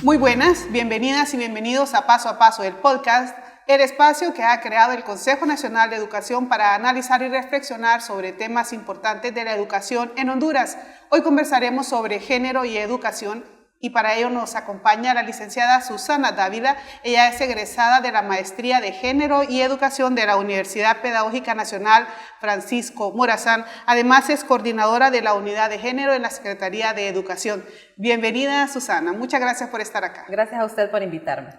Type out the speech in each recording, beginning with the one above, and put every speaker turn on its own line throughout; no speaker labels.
Muy buenas, bienvenidas y bienvenidos a Paso, el podcast, el espacio que ha creado el Consejo Nacional de Educación para analizar y reflexionar sobre temas importantes de la educación en Honduras. Hoy conversaremos sobre género y educación y para ello nos acompaña la licenciada Susana Dávila. Ella es egresada de la Maestría de Género y Educación de la Universidad Pedagógica Nacional Francisco Morazán. Además es coordinadora de la Unidad de Género en la Secretaría de Educación. Bienvenida, Susana. Muchas gracias por estar acá.
Gracias a usted por invitarme.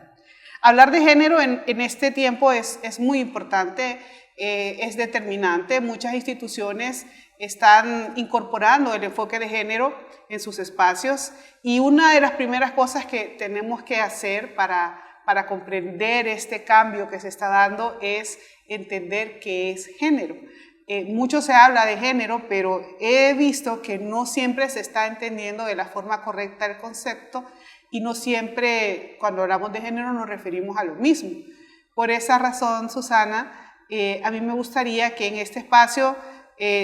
Hablar de género en este tiempo es muy importante, es determinante. Muchas instituciones están incorporando el enfoque de género en sus espacios y una de las primeras cosas que tenemos que hacer para comprender este cambio que se está dando es entender qué es género. Mucho se habla de género, pero he visto que no siempre se está entendiendo de la forma correcta el concepto y no siempre cuando hablamos de género nos referimos a lo mismo. Por esa razón, Susana, a mí me gustaría que en este espacio,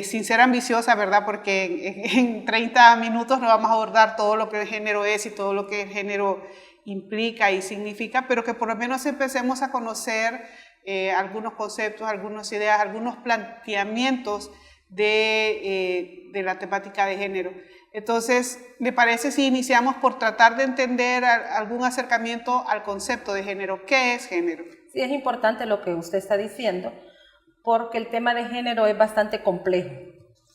sin ser ambiciosa, ¿verdad? Porque en 30 minutos no vamos a abordar todo lo que el género es y todo lo que el género implica y significa, pero que por lo menos empecemos a conocer algunos conceptos, algunas ideas, algunos planteamientos de la temática de género. Entonces, ¿me parece si iniciamos por tratar de entender algún acercamiento al concepto de género? ¿Qué es género?
Sí, es importante lo que usted está diciendo, porque el tema de género es bastante complejo.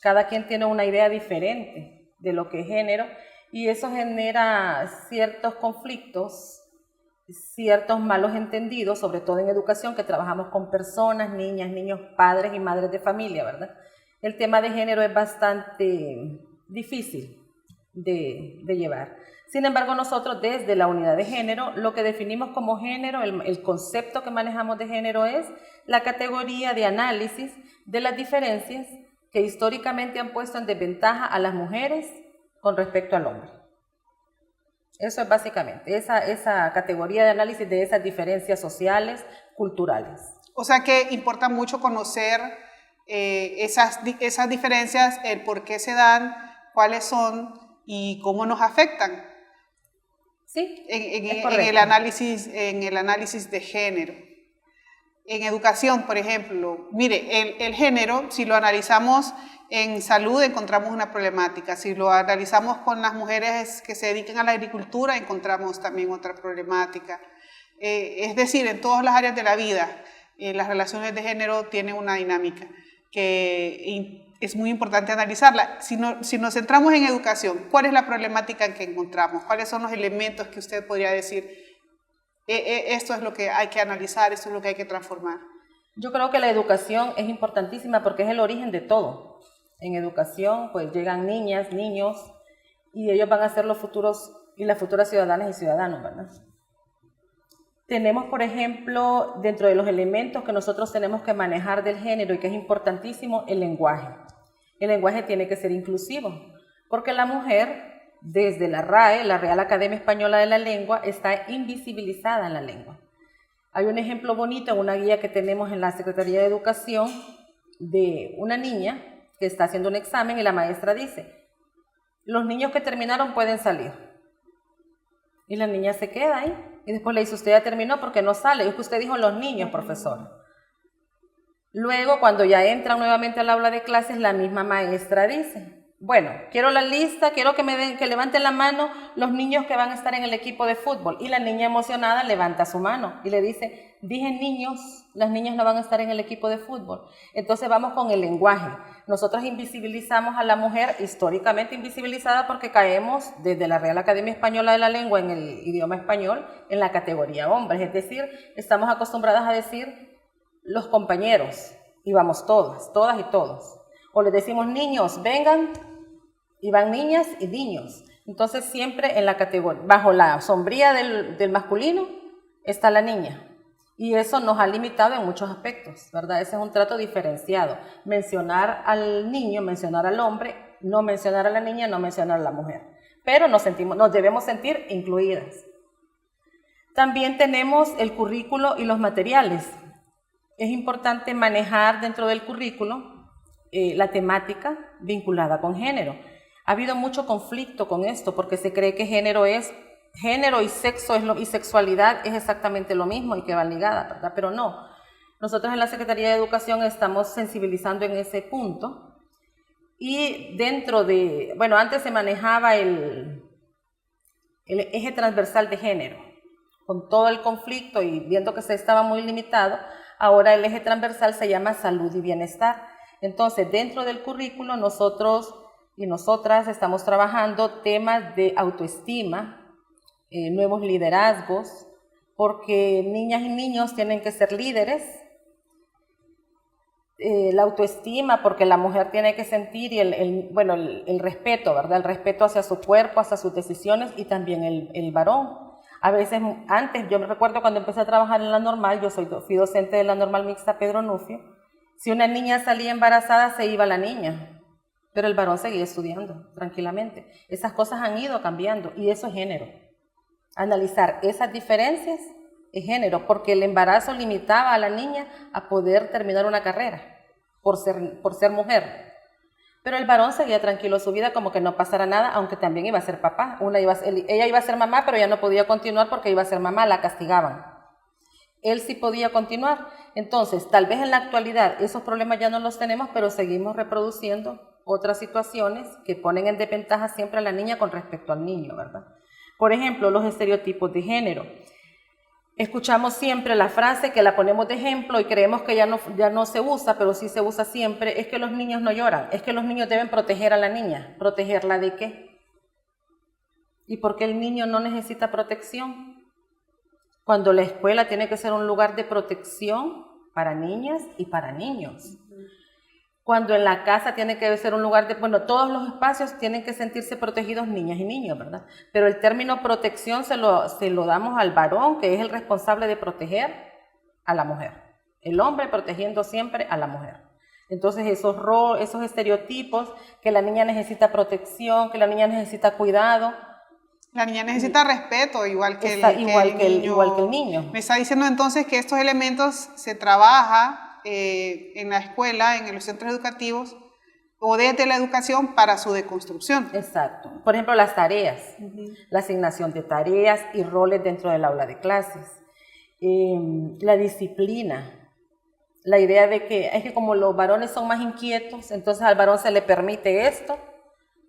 Cada quien tiene una idea diferente de lo que es género y eso genera ciertos conflictos, ciertos malos entendidos, sobre todo en educación, que trabajamos con personas, niñas, niños, padres y madres de familia, ¿verdad? El tema de género es bastante difícil de llevar. Sin embargo, nosotros desde la unidad de género, lo que definimos como género, el concepto que manejamos de género es la categoría de análisis de las diferencias que históricamente han puesto en desventaja a las mujeres con respecto al hombre. Eso es básicamente, esa categoría de análisis de esas diferencias sociales, culturales.
O sea que importa mucho conocer esas diferencias, el por qué se dan, cuáles son y cómo nos afectan.
Sí,
en el análisis de género. En educación, por ejemplo, mire, el género, si lo analizamos en salud, encontramos una problemática. Si lo analizamos con las mujeres que se dedican a la agricultura, encontramos también otra problemática. Es decir, en todas las áreas de la vida, las relaciones de género tienen una dinámica que es muy importante analizarla. Si nos centramos en educación, ¿cuál es la problemática que encontramos? ¿Cuáles son los elementos que usted podría decir, esto es lo que hay que analizar, esto es lo que hay que transformar?
Yo creo que la educación es importantísima porque es el origen de todo. En educación, pues llegan niñas, niños, y ellos van a ser los futuros y las futuras ciudadanas y ciudadanos, ¿verdad? Tenemos, por ejemplo, dentro de los elementos que nosotros tenemos que manejar del género y que es importantísimo, el lenguaje. El lenguaje tiene que ser inclusivo, porque la mujer, desde la RAE, la Real Academia Española de la Lengua, está invisibilizada en la lengua. Hay un ejemplo bonito en una guía que tenemos en la Secretaría de Educación de una niña que está haciendo un examen y la maestra dice, los niños que terminaron pueden salir. Y la niña se queda ahí. Y después le dice, usted ya terminó porque no sale. Es que usted dijo los niños, profesora. Luego, cuando ya entran nuevamente al aula de clases, la misma maestra dice, bueno, quiero la lista, quiero que levanten la mano los niños que van a estar en el equipo de fútbol. Y la niña emocionada levanta su mano y le dice, dije niños, las niñas no van a estar en el equipo de fútbol. Entonces vamos con el lenguaje. Nosotros invisibilizamos a la mujer, históricamente invisibilizada porque caemos desde la Real Academia Española de la Lengua en el idioma español en la categoría hombres. Es decir, estamos acostumbradas a decir los compañeros y vamos todas y todos. O les decimos niños, vengan, y van niñas y niños. Entonces siempre en la categoría, bajo la sombría del masculino está la niña. Y eso nos ha limitado en muchos aspectos, ¿verdad? Ese es un trato diferenciado. Mencionar al niño, mencionar al hombre, no mencionar a la niña, no mencionar a la mujer. Pero nos debemos sentir incluidas. También tenemos el currículo y los materiales. Es importante manejar dentro del currículo la temática vinculada con género. Ha habido mucho conflicto con esto porque se cree que género es género y sexo y sexualidad es exactamente lo mismo y que van ligadas, ¿verdad? Pero no. Nosotros en la Secretaría de Educación estamos sensibilizando en ese punto y dentro de, bueno, antes se manejaba el eje transversal de género, con todo el conflicto y viendo que se estaba muy limitado, ahora el eje transversal se llama salud y bienestar. Entonces, dentro del currículo nosotros y nosotras estamos trabajando temas de autoestima, nuevos liderazgos, porque niñas y niños tienen que ser líderes, la autoestima, porque la mujer tiene que sentir y el respeto, ¿verdad? El respeto hacia su cuerpo, hacia sus decisiones y también el varón. A veces, antes, yo me recuerdo cuando empecé a trabajar en la normal, fui docente de la normal mixta Pedro Nufio, si una niña salía embarazada se iba la niña, pero el varón seguía estudiando tranquilamente. Esas cosas han ido cambiando y eso es género. Analizar esas diferencias es género, porque el embarazo limitaba a la niña a poder terminar una carrera por ser mujer. Pero el varón seguía tranquilo su vida como que no pasara nada, aunque también iba a ser papá. Ella iba a ser mamá, pero ya no podía continuar porque iba a ser mamá, la castigaban. Él sí podía continuar. Entonces, tal vez en la actualidad esos problemas ya no los tenemos, pero seguimos reproduciendo otras situaciones que ponen en desventaja siempre a la niña con respecto al niño, ¿verdad? Por ejemplo, los estereotipos de género. Escuchamos siempre la frase que la ponemos de ejemplo y creemos que ya no se usa, pero sí se usa siempre, es que los niños no lloran, es que los niños deben proteger a la niña. ¿Protegerla de qué? ¿Y por qué el niño no necesita protección? Cuando la escuela tiene que ser un lugar de protección para niñas y para niños. Cuando en la casa tiene que ser un lugar de, bueno, todos los espacios tienen que sentirse protegidos niñas y niños, ¿verdad? Pero el término protección se lo damos al varón, que es el responsable de proteger a la mujer. El hombre protegiendo siempre a la mujer. Entonces esos estereotipos, que la niña necesita protección, que la niña necesita cuidado.
La niña necesita respeto, igual que el niño. Me está diciendo entonces que estos elementos se trabaja en la escuela, en los centros educativos o desde la educación para su deconstrucción.
Exacto. Por ejemplo, las tareas, la asignación de tareas y roles dentro del aula de clases, la disciplina, la idea de que es que como los varones son más inquietos, entonces al varón se le permite esto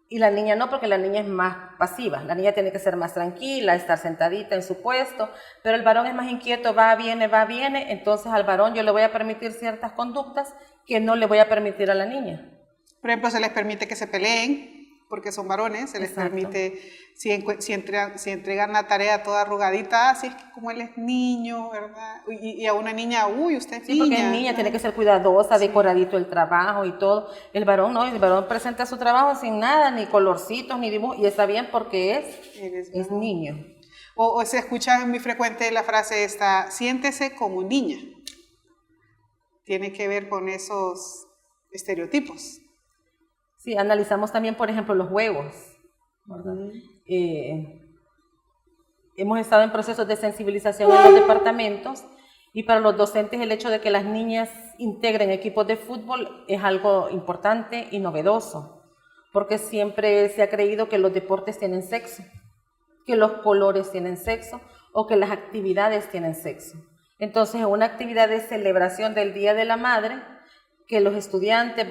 y la niña no, porque la niña es más pasiva, la niña tiene que ser más tranquila, estar sentadita en su puesto, pero el varón es más inquieto, va, viene, entonces al varón yo le voy a permitir ciertas conductas que no le voy a permitir a la niña.
Por ejemplo, se les permite que se peleen, porque son varones, se les permite, si entregan la tarea toda arrugadita, así es que como él es niño, ¿verdad? Y a una niña, uy, usted es niña.
Sí, porque es niña, tiene que ser cuidadosa, decoradito el trabajo y todo. El varón no, el varón presenta su trabajo sin nada, ni colorcitos, ni dibujos, y está bien porque es niño.
O se escucha muy frecuente la frase esta, siéntese como niña. Tiene que ver con esos estereotipos.
Sí, analizamos también, por ejemplo, los juegos, ¿verdad? Hemos estado en procesos de sensibilización en los departamentos y para los docentes el hecho de que las niñas integren equipos de fútbol es algo importante y novedoso, porque siempre se ha creído que los deportes tienen sexo, que los colores tienen sexo o que las actividades tienen sexo. Entonces, en una actividad de celebración del Día de la Madre, que los estudiantes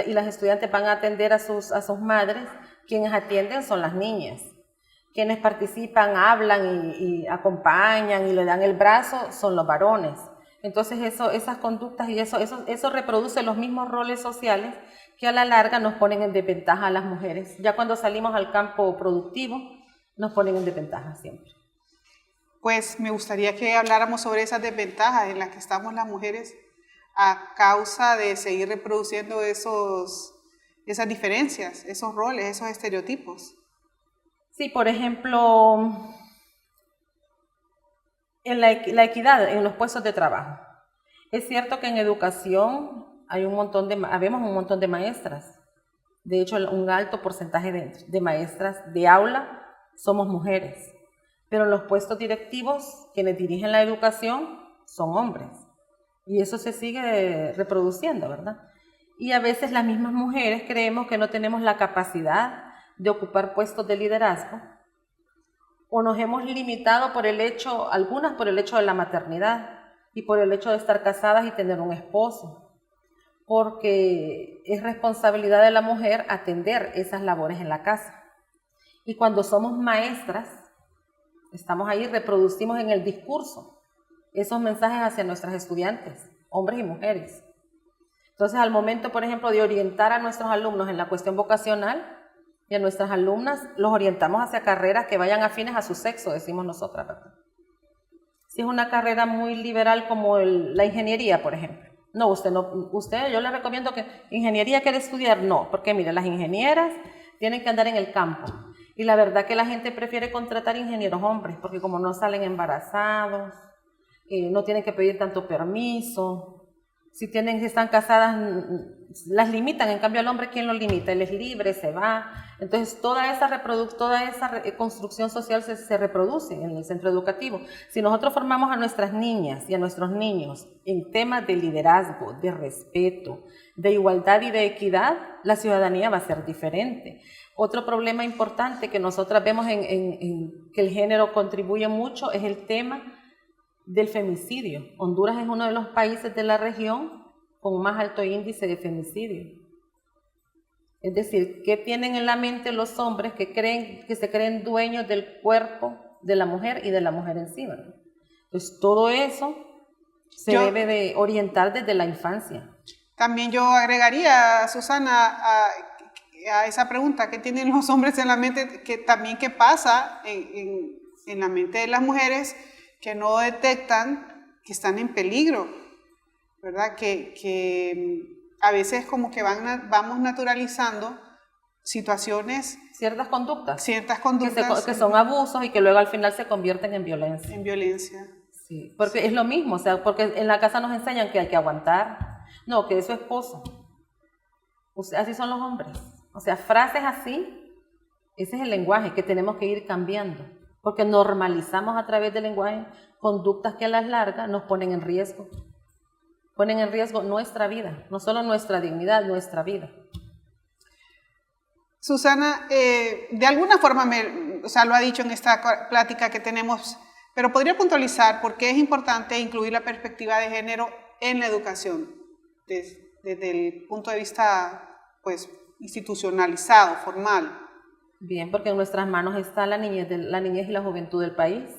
y las estudiantes van a atender a sus madres, quienes atienden son las niñas. Quienes participan, hablan y acompañan y le dan el brazo son los varones. Entonces esas conductas y eso reproduce los mismos roles sociales que a la larga nos ponen en desventaja a las mujeres. Ya cuando salimos al campo productivo nos ponen en desventaja siempre.
Pues me gustaría que habláramos sobre esas desventajas en las que estamos las mujeres a causa de seguir reproduciendo esas diferencias, esos roles, esos estereotipos.
Sí, por ejemplo, en la equidad en los puestos de trabajo. Es cierto que en educación habemos un montón de maestras. De hecho, un alto porcentaje de maestras de aula somos mujeres. Pero en los puestos directivos, quienes dirigen la educación son hombres. Y eso se sigue reproduciendo, ¿verdad? Y a veces las mismas mujeres creemos que no tenemos la capacidad de ocupar puestos de liderazgo o nos hemos limitado por el hecho, algunas por el hecho de la maternidad y por el hecho de estar casadas y tener un esposo, porque es responsabilidad de la mujer atender esas labores en la casa. Y cuando somos maestras, estamos ahí, reproducimos en el discurso esos mensajes hacia nuestras estudiantes, hombres y mujeres. Entonces, al momento, por ejemplo, de orientar a nuestros alumnos en la cuestión vocacional y a nuestras alumnas, los orientamos hacia carreras que vayan afines a su sexo, decimos nosotras, ¿verdad? Si es una carrera muy liberal como la ingeniería, por ejemplo. No, yo le recomiendo que ingeniería quiere estudiar, no, porque mire, las ingenieras tienen que andar en el campo. Y la verdad que la gente prefiere contratar ingenieros hombres, porque como no salen embarazados, no tienen que pedir tanto permiso. Si están casadas, las limitan. En cambio, al hombre, ¿quién lo limita? Él es libre, se va. Entonces, toda esa construcción social se reproduce en el centro educativo. Si nosotros formamos a nuestras niñas y a nuestros niños en temas de liderazgo, de respeto, de igualdad y de equidad, la ciudadanía va a ser diferente. Otro problema importante que nosotras vemos que el género contribuye mucho es el tema del femicidio. Honduras es uno de los países de la región con más alto índice de femicidio. Es decir, ¿qué tienen en la mente los hombres que se creen dueños del cuerpo de la mujer y de la mujer en sí, ¿verdad? Pues todo eso se debe de orientar desde la infancia.
También yo agregaría, Susana, a esa pregunta, ¿qué tienen los hombres en la mente? ¿Qué pasa en la mente de las mujeres que no detectan que están en peligro, ¿verdad? Que a veces como que vamos naturalizando situaciones.
Ciertas conductas.
Que
son abusos y que luego al final se convierten en violencia.
En violencia.
Sí, porque sí. Es lo mismo, o sea, porque en la casa nos enseñan que hay que aguantar, no, que es su esposo. Así son los hombres. O sea, frases así, ese es el lenguaje que tenemos que ir cambiando. Porque normalizamos a través del lenguaje conductas que a la larga nos ponen en riesgo. Ponen en riesgo nuestra vida, no solo nuestra dignidad, nuestra vida.
Susana, de alguna forma, lo ha dicho en esta plática que tenemos, pero podría puntualizar por qué es importante incluir la perspectiva de género en la educación, desde el punto de vista pues, institucionalizado, formal.
Bien, porque en nuestras manos está la niñez y la juventud del país,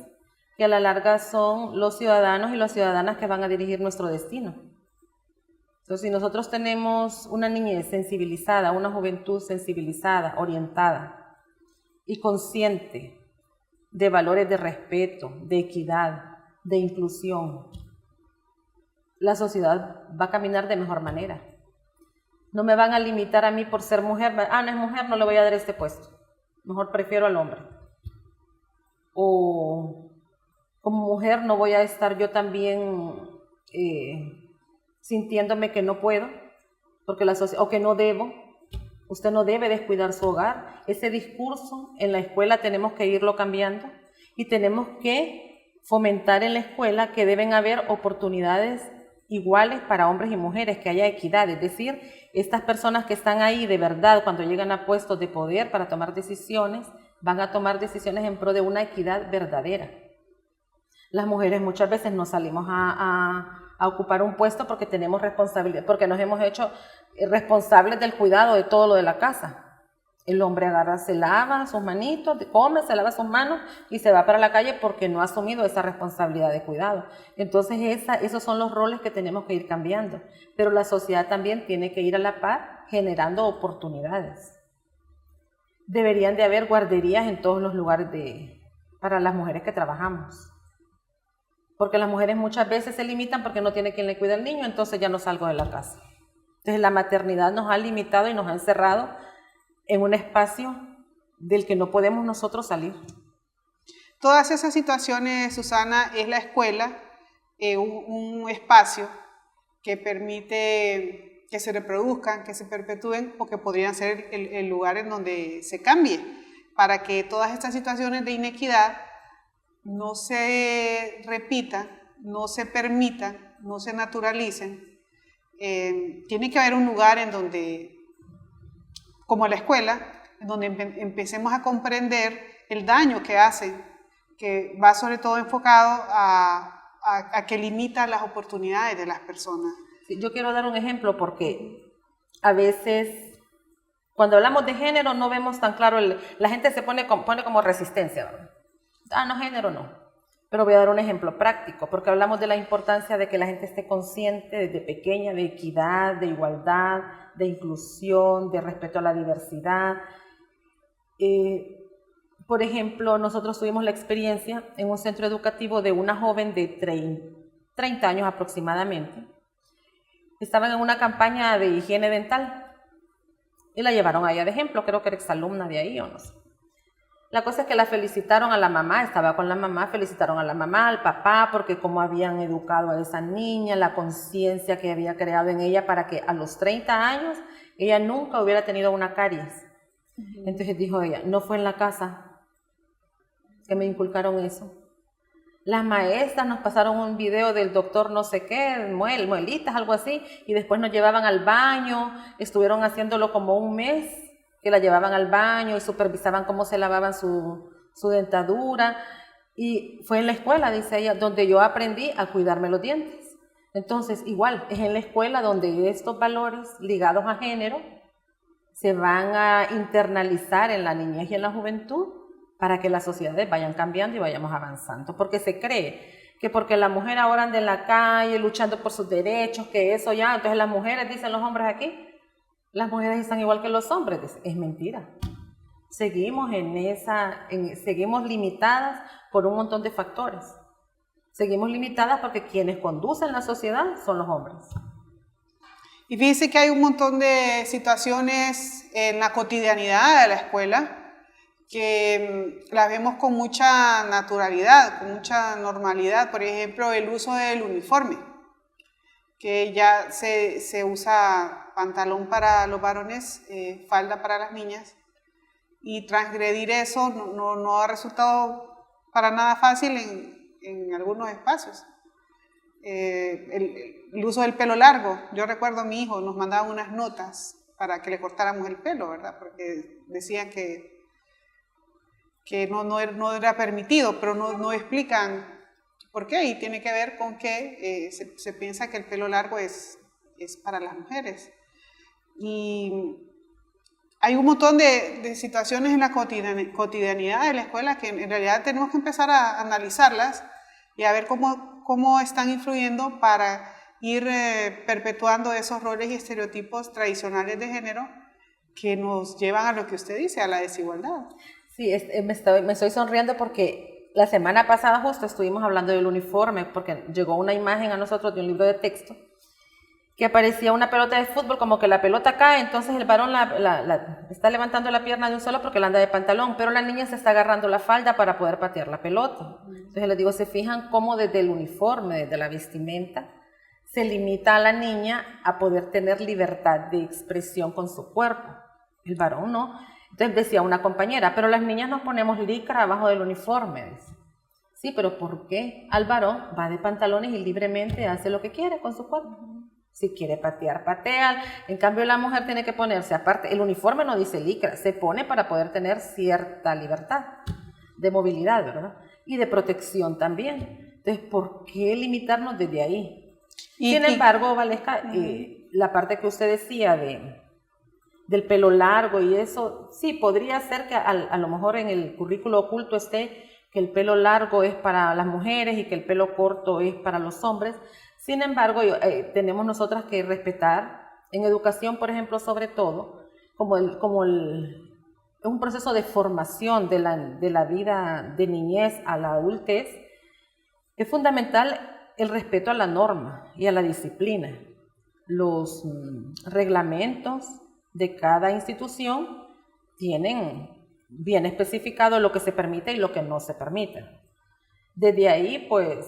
que a la larga son los ciudadanos y las ciudadanas que van a dirigir nuestro destino. Entonces, si nosotros tenemos una niñez sensibilizada, una juventud sensibilizada, orientada y consciente de valores de respeto, de equidad, de inclusión, la sociedad va a caminar de mejor manera. No me van a limitar a mí por ser mujer, no es mujer, no le voy a dar este puesto. Mejor prefiero al hombre. O como mujer no voy a estar yo también sintiéndome que no puedo, porque o que no debo. Usted no debe descuidar su hogar. Ese discurso en la escuela tenemos que irlo cambiando y tenemos que fomentar en la escuela que deben haber oportunidades iguales para hombres y mujeres, que haya equidad, es decir, estas personas que están ahí de verdad cuando llegan a puestos de poder para tomar decisiones, van a tomar decisiones en pro de una equidad verdadera. Las mujeres muchas veces no salimos a ocupar un puesto porque tenemos responsabilidad, porque nos hemos hecho responsables del cuidado de todo lo de la casa. El hombre agarra, se lava sus manitos, come, se lava sus manos y se va para la calle porque no ha asumido esa responsabilidad de cuidado. Entonces esos son los roles que tenemos que ir cambiando. Pero la sociedad también tiene que ir a la par generando oportunidades. Deberían de haber guarderías en todos los lugares para las mujeres que trabajamos. Porque las mujeres muchas veces se limitan porque no tiene quien le cuide al niño, entonces ya no salgo de la casa. Entonces la maternidad nos ha limitado y nos ha encerrado en un espacio del que no podemos nosotros salir.
Todas esas situaciones, Susana, es la escuela un espacio que permite que se reproduzcan, que se perpetúen o que podrían ser el lugar en donde se cambie para que todas estas situaciones de inequidad no se repitan, no se permitan, no se naturalicen. Tiene que haber un lugar en donde, como la escuela, en donde empecemos a comprender el daño que hacen que va sobre todo enfocado a que limita las oportunidades de las personas.
Sí, yo quiero dar un ejemplo porque a veces cuando hablamos de género no vemos tan claro, la gente se pone como resistencia, ¿verdad? Ah, no, género no. Pero voy a dar un ejemplo práctico, porque hablamos de la importancia de que la gente esté consciente desde pequeña de equidad, de igualdad, de inclusión, de respeto a la diversidad. Por ejemplo, nosotros tuvimos la experiencia en un centro educativo de una joven de 30 años aproximadamente. Estaban en una campaña de higiene dental y la llevaron a ella de ejemplo, creo que era exalumna de ahí o no sé. La cosa es que la felicitaron a la mamá, estaba con la mamá, felicitaron a la mamá, al papá, porque cómo habían educado a esa niña, la conciencia que había creado en ella para que a los 30 años ella nunca hubiera tenido una caries. Entonces dijo ella, no fue en la casa que me inculcaron eso. Las maestras nos pasaron un video del doctor no sé qué, muelitas, algo así, y después nos llevaban al baño, estuvieron haciéndolo como un mes, que la llevaban al baño y supervisaban cómo se lavaban su dentadura. Y fue en la escuela, dice ella, donde yo aprendí a cuidarme los dientes. Entonces, igual, es en la escuela donde estos valores ligados a género se van a internalizar en la niñez y en la juventud para que las sociedades vayan cambiando y vayamos avanzando. Porque se cree que porque la mujer ahora anda en la calle luchando por sus derechos, que eso ya, entonces las mujeres, dicen los hombres aquí, las mujeres están igual que los hombres. Es mentira. Seguimos seguimos limitadas por un montón de factores. Seguimos limitadas porque quienes conducen la sociedad son los hombres.
Y fíjense que hay un montón de situaciones en la cotidianidad de la escuela que las vemos con mucha naturalidad, con mucha normalidad. Por ejemplo, el uso del uniforme, que ya se usa pantalón para los varones, falda para las niñas, y transgredir eso no ha resultado para nada fácil en algunos espacios. El uso del pelo largo, yo recuerdo a mi hijo, nos mandaban unas notas para que le cortáramos el pelo, ¿verdad? Porque decían que no era permitido, pero no explican por qué, y tiene que ver con que se piensa que el pelo largo es para las mujeres. Y hay un montón de situaciones en la cotidianidad de la escuela que en realidad tenemos que empezar a analizarlas y a ver cómo están influyendo para ir perpetuando esos roles y estereotipos tradicionales de género que nos llevan a lo que usted dice, a la desigualdad.
Sí, me estoy sonriendo porque la semana pasada justo estuvimos hablando del uniforme, porque llegó una imagen a nosotros de un libro de texto que aparecía una pelota de fútbol, como que la pelota cae, entonces el varón está levantando la pierna de un solo porque la anda de pantalón, pero la niña se está agarrando la falda para poder patear la pelota. Entonces les digo, se fijan cómo desde el uniforme, desde la vestimenta, se limita a la niña a poder tener libertad de expresión con su cuerpo. El varón no. Entonces decía una compañera, pero las niñas nos ponemos licra abajo del uniforme. Dice. Sí, pero ¿por qué? Al varón va de pantalones y libremente hace lo que quiere con su cuerpo. Si quiere patear, patea. En cambio, la mujer tiene que ponerse, aparte, el uniforme no dice licra, se pone para poder tener cierta libertad de movilidad, ¿verdad? Y de protección también. Entonces, ¿por qué limitarnos desde ahí? Sin embargo, Valesca, la parte que usted decía del pelo largo y eso, sí, podría ser que a lo mejor en el currículo oculto esté que el pelo largo es para las mujeres y que el pelo corto es para los hombres. Sin embargo, tenemos nosotras que respetar, en educación, por ejemplo, sobre todo, es un proceso de formación de la vida de niñez a la adultez, es fundamental el respeto a la norma y a la disciplina. Los reglamentos de cada institución tienen bien especificado lo que se permite y lo que no se permite. Desde ahí, pues,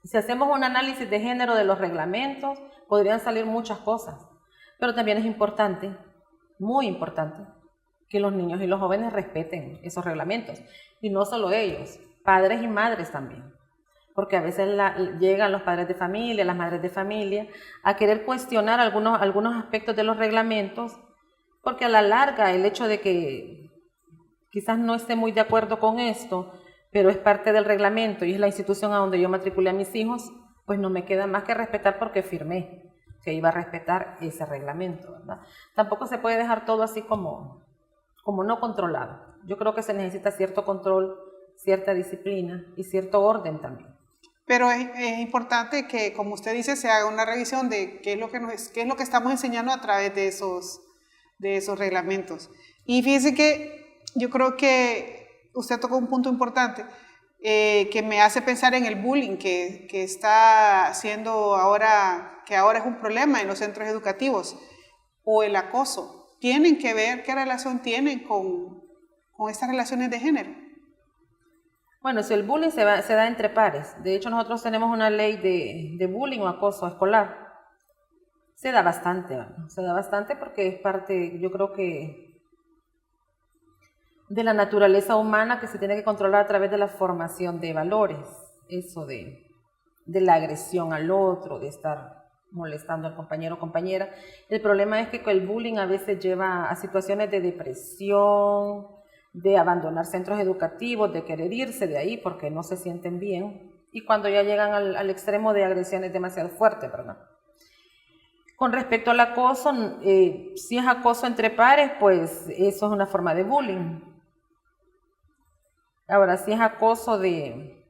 si hacemos un análisis de género de los reglamentos, podrían salir muchas cosas, pero también es importante, muy importante, que los niños y los jóvenes respeten esos reglamentos, y no solo ellos, padres y madres también, porque a veces llegan los padres de familia, las madres de familia, a querer cuestionar algunos aspectos de los reglamentos, porque a la larga el hecho de que quizás no esté muy de acuerdo con esto, pero es parte del reglamento y es la institución a donde yo matriculé a mis hijos, pues no me queda más que respetar porque firmé que iba a respetar ese reglamento, ¿verdad? Tampoco se puede dejar todo así como no controlado. Yo creo que se necesita cierto control, cierta disciplina y cierto orden también.
Pero es importante que, como usted dice, se haga una revisión de qué es lo que estamos enseñando a través de esos reglamentos. Y fíjese que yo creo que usted tocó un punto importante que me hace pensar en el bullying que está haciendo ahora, que ahora es un problema en los centros educativos, o el acoso. Tienen que ver qué relación tienen con estas relaciones de género.
Bueno, si el bullying se da entre pares, de hecho nosotros tenemos una ley de bullying o acoso escolar, se da bastante, ¿no? Se da bastante porque es parte, yo creo que, de la naturaleza humana que se tiene que controlar a través de la formación de valores, eso de la agresión al otro, de estar molestando al compañero o compañera. El problema es que el bullying a veces lleva a situaciones de depresión, de abandonar centros educativos, de querer irse de ahí porque no se sienten bien, y cuando ya llegan al extremo de agresiones demasiado fuertes, ¿verdad? Con respecto al acoso, si es acoso entre pares, pues eso es una forma de bullying. Ahora, si es acoso de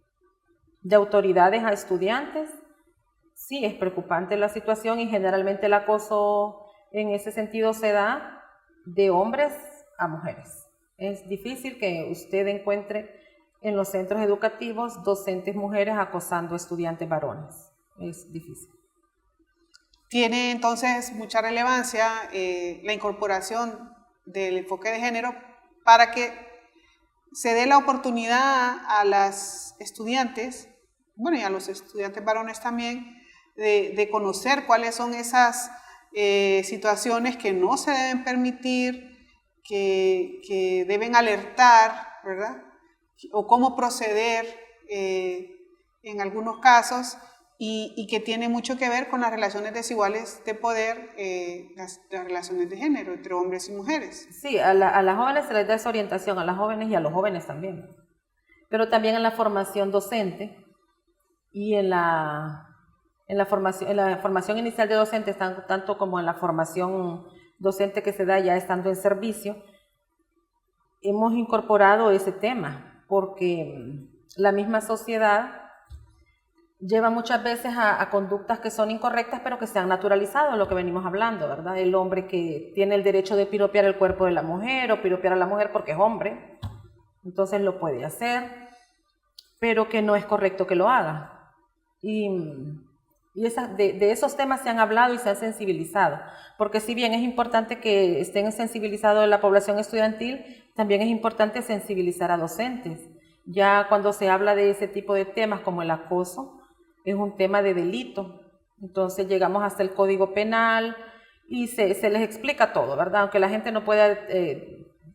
autoridades a estudiantes, sí es preocupante la situación y generalmente el acoso en ese sentido se da de hombres a mujeres. Es difícil que usted encuentre en los centros educativos docentes mujeres acosando a estudiantes varones. Es difícil.
Tiene entonces mucha relevancia la incorporación del enfoque de género para que se dé la oportunidad a las estudiantes, bueno, y a los estudiantes varones también, de conocer cuáles son esas situaciones que no se deben permitir, que deben alertar, ¿verdad? O cómo proceder en algunos casos, y que tiene mucho que ver con las relaciones desiguales de poder, las relaciones de género entre hombres y mujeres.
Sí, a las jóvenes se les da esa orientación, a las jóvenes y a los jóvenes también, pero también en la formación docente y en la formación inicial de docentes, tanto como en la formación docente que se da ya estando en servicio, hemos incorporado ese tema, porque la misma sociedad lleva muchas veces a conductas que son incorrectas, pero que se han naturalizado, lo que venimos hablando, ¿verdad? El hombre que tiene el derecho de piropear el cuerpo de la mujer o piropear a la mujer porque es hombre, entonces lo puede hacer, pero que no es correcto que lo haga. Y de esos temas se han hablado y se han sensibilizado, porque si bien es importante que estén sensibilizados la población estudiantil, también es importante sensibilizar a docentes. Ya cuando se habla de ese tipo de temas como el acoso, es un tema de delito, entonces llegamos hasta el Código Penal y se les explica todo, ¿verdad? Aunque la gente no pueda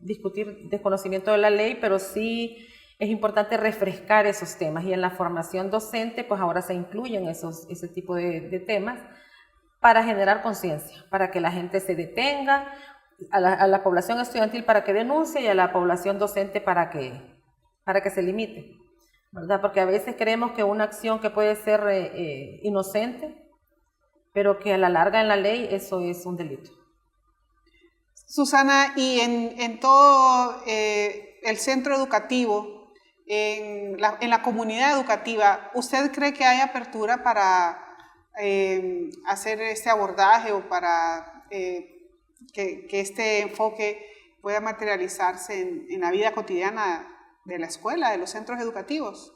discutir desconocimiento de la ley, pero sí es importante refrescar esos temas, y en la formación docente pues ahora se incluyen ese tipo de temas para generar conciencia, para que la gente se detenga, a la población estudiantil para que denuncie y a la población docente para que se limite, ¿verdad? Porque a veces creemos que una acción que puede ser inocente, pero que a la larga en la ley eso es un delito.
Susana, y en todo el centro educativo, en la comunidad educativa, ¿usted cree que hay apertura para hacer este abordaje o para que este enfoque pueda materializarse en la vida cotidiana de la escuela, de los centros educativos?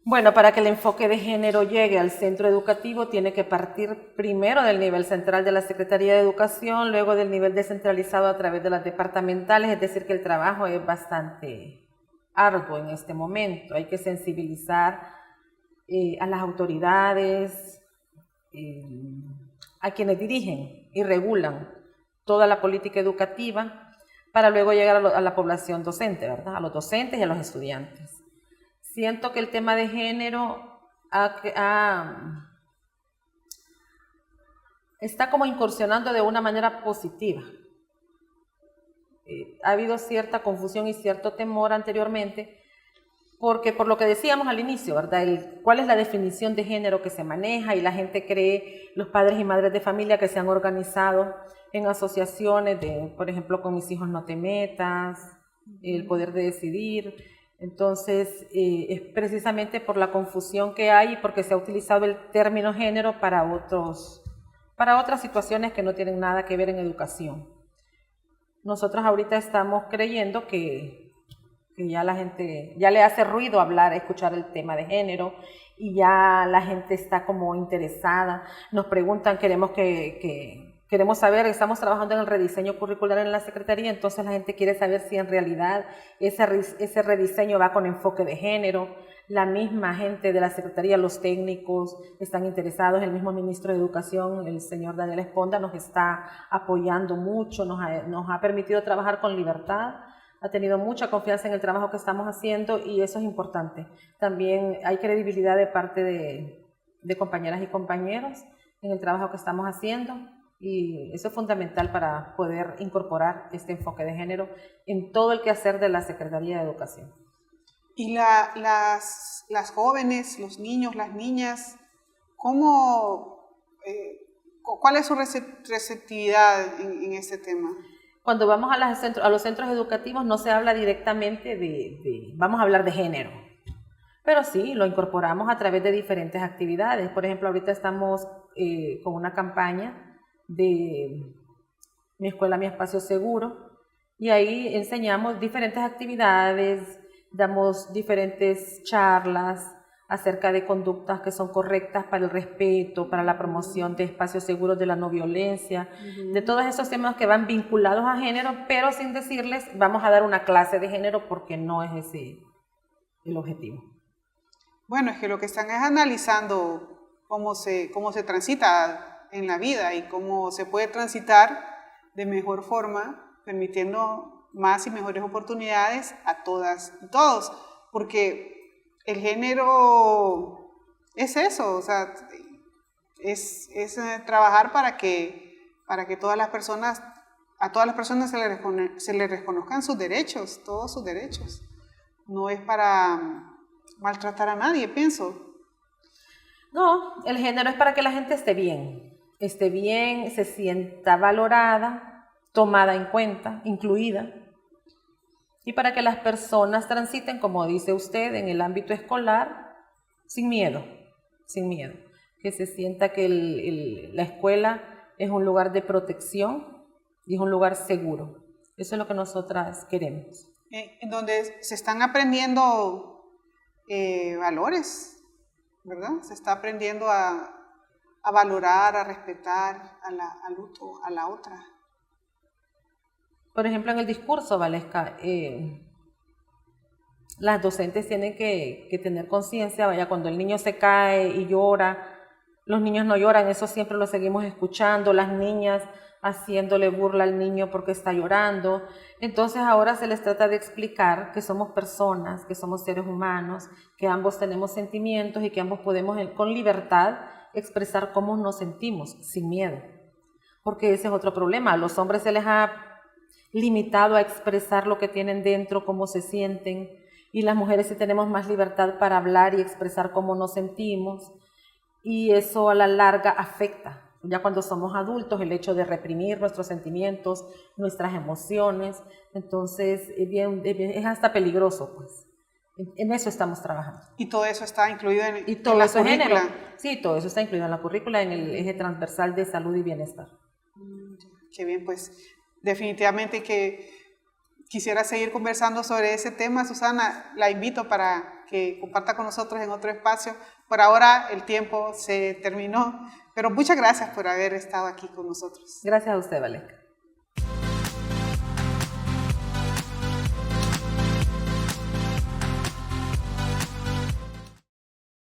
Bueno, para que el enfoque de género llegue al centro educativo tiene que partir primero del nivel central de la Secretaría de Educación, luego del nivel descentralizado a través de las departamentales, es decir, que el trabajo es bastante arduo en este momento. Hay que sensibilizar a las autoridades, a quienes dirigen y regulan toda la política educativa, para luego llegar a la población docente, ¿verdad? A los docentes y a los estudiantes. Siento que el tema de género está como incursionando de una manera positiva ha habido cierta confusión y cierto temor anteriormente, porque por lo que decíamos al inicio, ¿verdad? ¿Cuál es la definición de género que se maneja? Y la gente cree, los padres y madres de familia que se han organizado en asociaciones de, por ejemplo, con mis hijos no te metas, el poder de decidir. Entonces, es precisamente por la confusión que hay y porque se ha utilizado el término género para otras situaciones que no tienen nada que ver en educación. Nosotros ahorita estamos creyendo que ya la gente, ya le hace ruido escuchar el tema de género y ya la gente está como interesada. Nos preguntan, queremos saber, estamos trabajando en el rediseño curricular en la Secretaría, entonces la gente quiere saber si en realidad ese rediseño va con enfoque de género. La misma gente de la Secretaría, los técnicos están interesados, el mismo ministro de Educación, el señor Daniel Esponda, nos está apoyando mucho, nos ha permitido trabajar con libertad, ha tenido mucha confianza en el trabajo que estamos haciendo y eso es importante. También hay credibilidad de parte de compañeras y compañeros en el trabajo que estamos haciendo y eso es fundamental para poder incorporar este enfoque de género en todo el quehacer de la Secretaría de Educación.
Y las jóvenes, los niños, las niñas, ¿cuál es su receptividad en este tema?
Cuando vamos a los centros educativos no se habla directamente vamos a hablar de género, pero sí, lo incorporamos a través de diferentes actividades. Por ejemplo, ahorita estamos con una campaña de Mi Escuela, Mi Espacio Seguro, y ahí enseñamos diferentes actividades, damos diferentes charlas acerca de conductas que son correctas para el respeto, para la promoción de espacios seguros de la no violencia, de todos esos temas que van vinculados a género, pero sin decirles vamos a dar una clase de género porque no es ese el objetivo.
Bueno, es que lo que están es analizando cómo se transita en la vida y cómo se puede transitar de mejor forma, permitiendo más y mejores oportunidades a todas y todos, porque el género es eso, o sea, es trabajar para que todas las personas, a todas las personas se les reconozcan sus derechos, todos sus derechos. No es para maltratar a nadie, pienso.
No, el género es para que la gente esté bien, se sienta valorada, tomada en cuenta, incluida. Y para que las personas transiten, como dice usted, en el ámbito escolar, sin miedo, que se sienta que la escuela es un lugar de protección y es un lugar seguro. Eso es lo que nosotras queremos.
En donde se están aprendiendo valores, ¿verdad? Se está aprendiendo a valorar, a respetar al otro, a la otra.
Por ejemplo, en el discurso, Valesca, las docentes tienen que tener conciencia, cuando el niño se cae y llora, los niños no lloran, eso siempre lo seguimos escuchando, las niñas haciéndole burla al niño porque está llorando. Entonces ahora se les trata de explicar que somos personas, que somos seres humanos, que ambos tenemos sentimientos y que ambos podemos con libertad expresar cómo nos sentimos, sin miedo. Porque ese es otro problema, a los hombres se les ha limitado a expresar lo que tienen dentro, cómo se sienten, y las mujeres sí tenemos más libertad para hablar y expresar cómo nos sentimos, y eso a la larga afecta. Ya cuando somos adultos, el hecho de reprimir nuestros sentimientos, nuestras emociones, entonces es hasta peligroso, pues. En eso estamos trabajando.
¿Y todo eso está incluido en
todo
la
eso
currícula?
Sí, todo eso está incluido en la currícula, en el eje transversal de salud y bienestar.
Qué bien, pues definitivamente que quisiera seguir conversando sobre ese tema. Susana, la invito para que comparta con nosotros en otro espacio. Por ahora el tiempo se terminó, pero muchas gracias por haber estado aquí con nosotros.
Gracias a usted, Valesca.